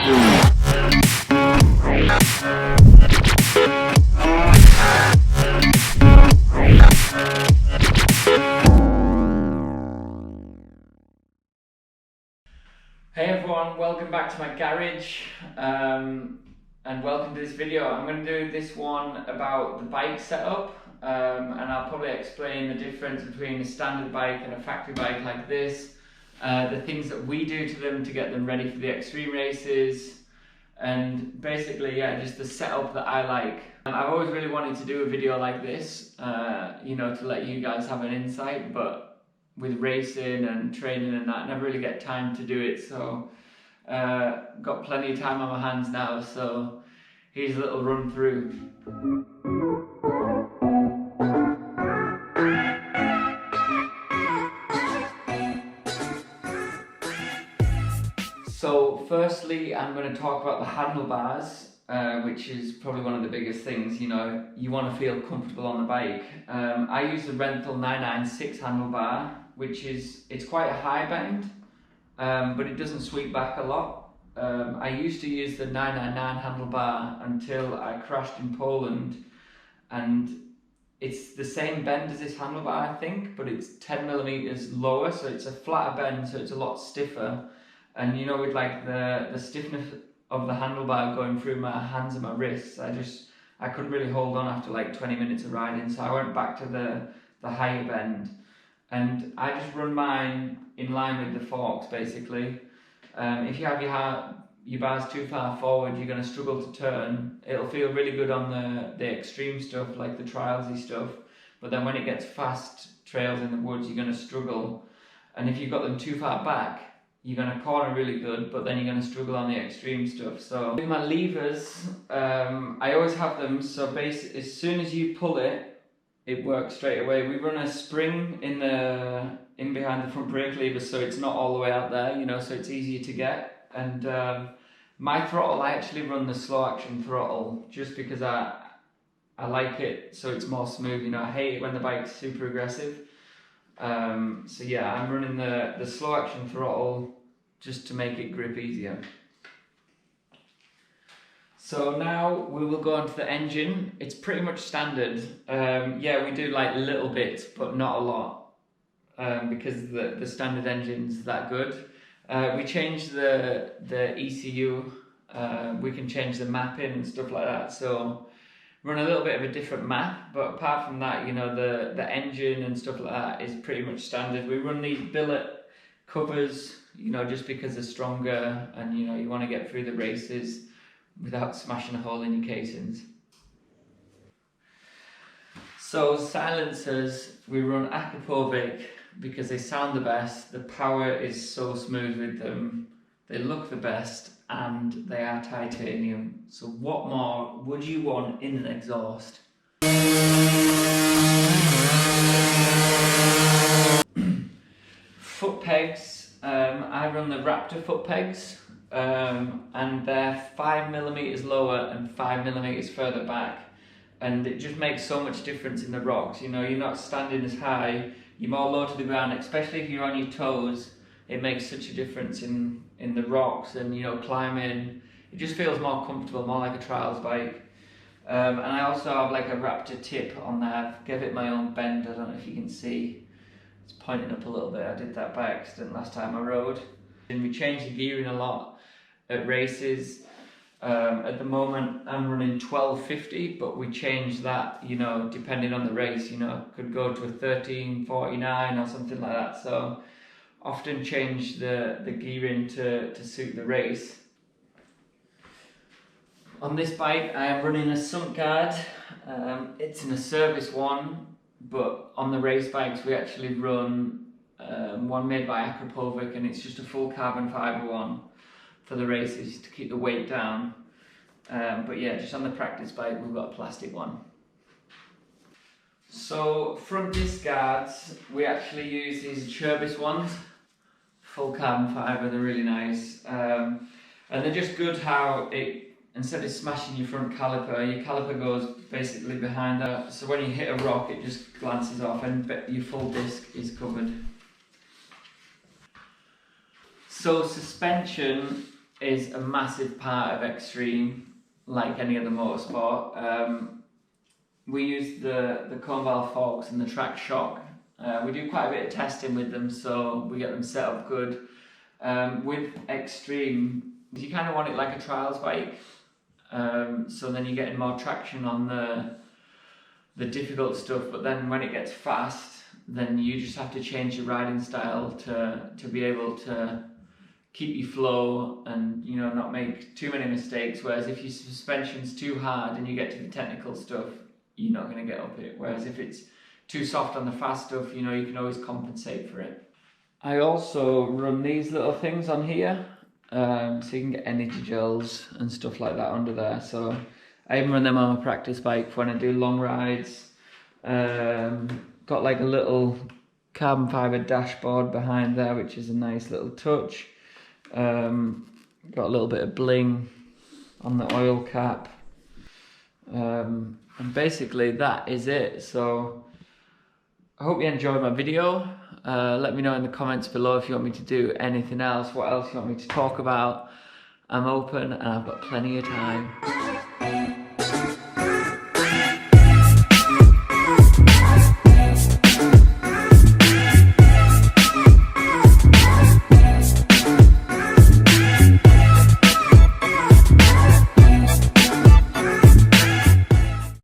Hey everyone, welcome back to my garage and welcome to this video. I'm going to do this one about the bike setup and I'll probably explain the difference between a standard bike and a factory bike like this, the things that we do to them to get them ready for the extreme races, and basically, yeah, just the setup that I like. I've always really wanted to do a video like this, you know, to let you guys have an insight, but with racing and training and that, I never really get time to do it, so got plenty of time on my hands now, so here's a little run through. So firstly, I'm going to talk about the handlebars, which is probably one of the biggest things. You know, you want to feel comfortable on the bike. I use the Renthal 996 handlebar, which it's quite a high bend, but it doesn't sweep back a lot. I used to use the 999 handlebar until I crashed in Poland, and it's the same bend as this handlebar, I think, but it's 10 millimeters lower, so it's a flatter bend, so it's a lot stiffer. And you know, with like the stiffness of the handlebar going through my hands and my wrists, I couldn't really hold on after like 20 minutes of riding, so I went back to the higher bend. And I just run mine in line with the forks, basically. If you have your bars too far forward, you're going to struggle to turn. It'll feel really good on the extreme stuff, like the trialsy stuff. But then when it gets fast trails in the woods, you're going to struggle. And if you've got them too far back, you're going to corner really good, but then you're going to struggle on the extreme stuff. So with my levers, I always have them, so basically as soon as you pull it, it works straight away. We run a spring in behind the front brake lever, so it's not all the way out there, you know, so it's easier to get. And my throttle, I actually run the slow action throttle just because I like it, so it's more smooth. You know, I hate it when the bike's super aggressive. So yeah, I'm running the slow action throttle just to make it grip easier. So now we will go onto the engine. It's pretty much standard. Yeah, we do like little bits, but not a lot, because the standard engine's that good. We change the ECU, we can change the mapping and stuff like that, so run a little bit of a different map, but apart from that, you know, the engine and stuff like that is pretty much standard. We run these billet covers, you know, just because they're stronger and, you know, you want to get through the races without smashing a hole in your casings. So silencers, we run Akrapovic because they sound the best, the power is so smooth with them, they look the best, and they are titanium. So what more would you want in an exhaust? Footpegs, I run the Raptor Footpegs, and they're 5mm lower and 5mm further back, and it just makes so much difference in the rocks. You know, you're not standing as high, you're more low to the ground, especially if you're on your toes. It makes such a difference in the rocks, and, you know, climbing. It just feels more comfortable, more like a trials bike. And I also have like a Raptor tip on there. I've give it my own bend. I don't know if you can see. It's pointing up a little bit. I did that by accident last time I rode. And we change the gearing a lot at races. At the moment I'm running 1250, but we change that, you know, depending on the race. You know, could go to a 1349 or something like that. So often change the gearing to suit the race. On this bike I am running a sump guard. It's in a service one, but on the race bikes we actually run one made by Akrapovic, and it's just a full carbon fibre one for the races to keep the weight down. But yeah, just on the practice bike we've got a plastic one. So front disc guards, we actually use these Cherbis ones, full carbon fibre. They're really nice, and they're just good how it, instead of smashing your front caliper, your caliper goes basically behind that, so when you hit a rock it just glances off and your full disc is covered. So suspension, is a massive part of extreme, like any other motorsport. We use the cone valve forks and the track shock. We do quite a bit of testing with them, so we get them set up good. With extreme, you kind of want it like a trials bike, so then you're getting more traction on the difficult stuff, but then when it gets fast, then you just have to change your riding style to be able to keep your flow and, you know, not make too many mistakes. Whereas if your suspension's too hard and you get to the technical stuff, you're not going to get up it. Whereas if it's too soft on the fast stuff, you know, you can always compensate for it. I also run these little things on here, so you can get energy gels and stuff like that under there. So I even run them on a practice bike for when I do long rides. Got like a little carbon fibre dashboard behind there, which is a nice little touch. Got a little bit of bling on the oil cap. And basically that is it. So I hope you enjoyed my video. Let me know in the comments below if you want me to do anything else, what else you want me to talk about. I'm open and I've got plenty of time.